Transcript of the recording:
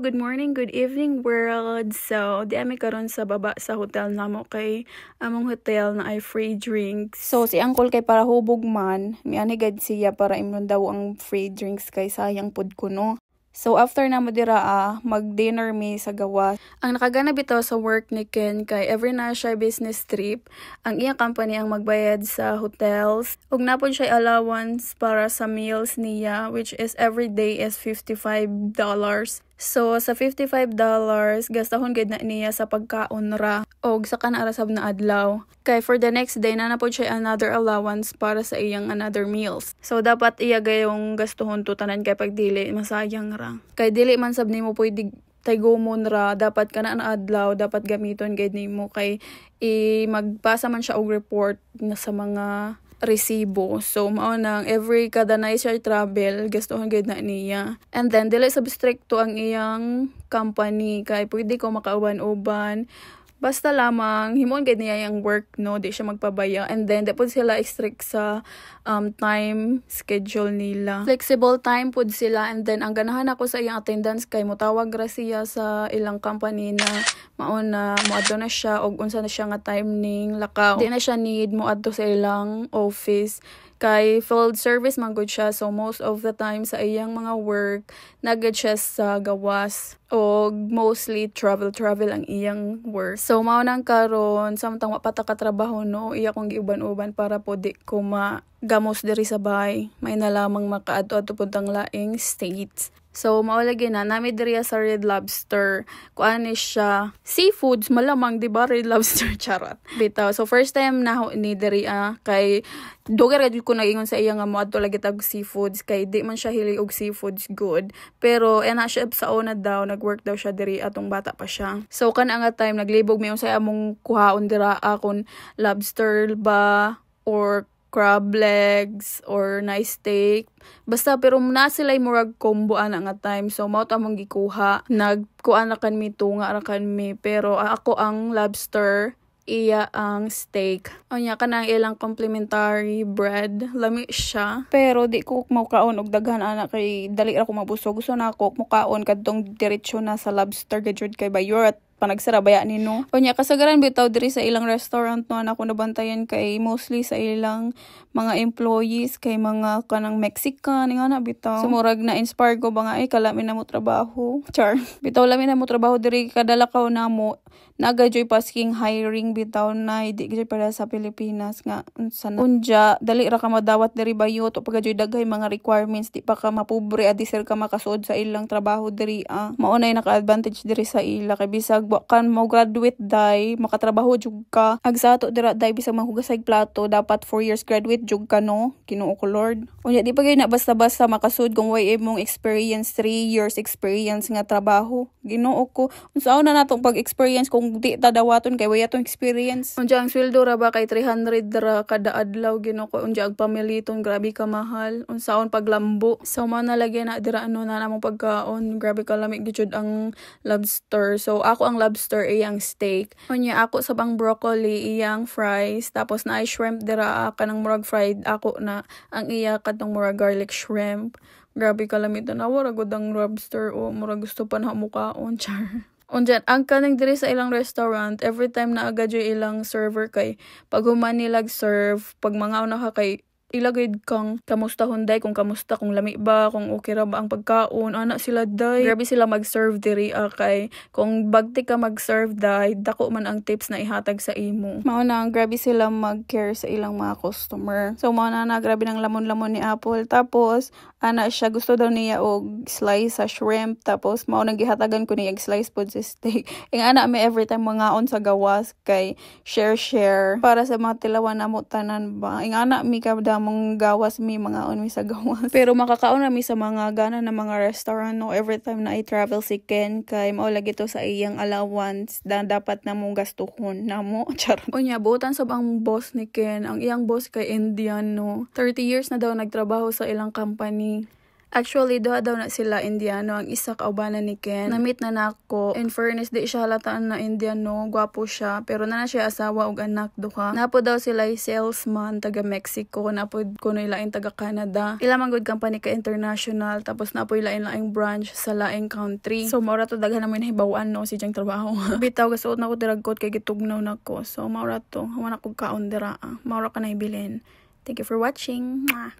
good morning, good evening world. So, di ami karon sa baba sa hotel namo kay among hotel na ay free drinks. So, si Uncle kay para hubog man, mianigad siya para imnon daw ang free drinks kay sayang pud kuno. So, after na mo dira mag-dinner mi sa gawas. Ang nakaganap ito sa work ni Ken kay every na siya business trip, ang iyang company ang magbayad sa hotels. Ug napon siya allowance para sa meals niya, which is every day is $55. So, sa $55, gastahon gid na niya sa pagkaon ra og sa kanarasab na adlaw. Kay for the next day, nanapod siya another allowance para sa iyang another meals. So, dapat iya gayong gastuhon tutanan kay pagdili, masayang ra. Kay dili man sab nimo pwede taygomon ra, dapat kana na adlaw, dapat gamiton gid nimo kay magpasa man siya og report na sa mga resibo. So, mao nang every kada na siya travel, gastuhan gid na niya. And then, dili sab stricto ang iyang company kay pwede ko makauban-uban. Basta lamang, himon gid niya yung work, no? Di siya magpabaya. And then, di po sila strict sa time schedule nila. Flexible time po sila. And then, ang ganahan ako sa iyang attendance kay mutawag ra siya sa ilang company na mauna moadto na siya og unsa na siya nga time ning lakaw. Di na siya need moadto sa ilang office. Kay field service man gud siya, so most of the time sa iyang mga work nagad siya sa gawas o mostly travel ang iyang work. So mao nang karon samtang wapata ka trabaho, no, iya kong giuban-uban para po di ko gamos diri sa bahay, may na lamang makaadto puntang laing states. So, maulagi na, nami diri sa Red Lobster. Kuan ni siya, seafoods, malamang, di ba? Red Lobster, charot. Bitaw. So, first time na ni diri kay doger gid ko nagingon sa iya nga moadto lagi tag seafoods, kay di man siya hili og seafoods good. Pero, ena siya sa una daw, nag-work daw siya diri atong bata pa siya. So, kan nga time, naglibog mi sa among kuhaon dira kung lobster ba, or crab legs or nice steak. Basta pero na sila murag combo ana nga time. So mao ta mong gikuha. Nagkuan na kan mi tunga ra kan mi, pero ako ang lobster, iya ang steak. Onya kanang ilang complimentary bread, lami siya. Pero di ko maukaon og daghan ana kay dali ra ko mabusog. Gusto na ako mukaon kadtong diretso na sa lobster gajud kay Bayor panagsara baya ni no. Onya kasagaran bitaw diri sa ilang restaurant no ako nabantayan kay mostly sa ilang mga employees kay mga kanang Mexican nga na bitaw. Sumurag na inspire ko ba nga ay kalami na mo trabaho. Char. Bitaw lami na mo trabaho diri kadalakaw na mo. Nagajoy pasking hiring bitaw na di gyud para sa Pilipinas nga unja dali ra ka madawat diri bayot o pagajoy daghay mga requirements di pa ka mapobre adi sir ka makasud sa ilang trabaho diri mao nay naka-advantage diri sa ila kay bisag kan mo graduate dai makatrabaho jud ka ag sa ato dira dai bisag mahugasay plato dapat 4 years graduate jud ka no Ginoo ko Lord. Unya di pa gyud na basta-basta makasud kung way imong experience 3 years experience nga trabaho. Ginoo ko unsaon na natong pag-experience kung di tadawaton kay way atong experience. Unja ang sweldo ra ba kay 300 ra kada adlaw, Ginoo ko. Unja ang pamiliton grabe ka mahal. Unsaon paglambo. So man nalagyan na dira na namong pagkaon. Grabe ka lamig gyud ang lobster. So ako ang lobster iyang steak. Unya ako sa bang broccoli iyang fries, tapos na ay shrimp dira kanang murag fried ako na ang iya kadtong murag garlic shrimp. Grabe ka lamig na wala gud ang lobster o murag gusto pa na mukaon char. Unjan, ang kanang diri sa ilang restaurant, every time na agad yung ilang server kay pag human nilag serve, pag mga una ka kay ilagay kang kamusta hunday, kung kamusta, kung lami ba, kung okay ra ba ang pagkaon, ana sila day. Grabe sila mag-serve diri kay kung bagti ka mag-serve day, dako man ang tips na ihatag sa imo. Mao na grabe sila mag-care sa ilang mga customer. So mao na grabe ng lamon-lamon ni Apple. Tapos ana siya gusto daw niya og slice sa shrimp, tapos mao nang gihatagan ko niya slice pod sa steak. Ing ana mi every time mangaon sa gawas kay share para sa mga tilawan namo tanan ba. Ing ana mi kada mong gawas mi mga mi sa gawas. Pero makakaon na mi sa mga gana na mga restaurant no every time na i-travel si Ken kay mao lagi to sa iyang allowance na dapat na mong gastuhon namo. Charot. Unya butan sa bang boss ni Ken, ang iyang boss kay Indian no. 30 years na daw nagtrabaho sa ilang company. Actually, duha daw na sila Indiano. Ang isa kaubanan ni Ken. Na-meet na nako. In fairness, di siya halataan na Indiano. Gwapo siya. Pero na siya asawa ug anak duha. Napo daw sila salesman taga Mexico. Napo kuno ilain taga Canada. Ila man gud company ka international. Tapos napo ilain-laing branch sa laing country. So maura to daghan naman hibaw-an no si jang trabaho. Bitaw gasuot na ko diragkot kay gitugnaw nako. So maura to. Hawa na ko kaon dira. Maura ka na ibilin. Thank you for watching. Mwah.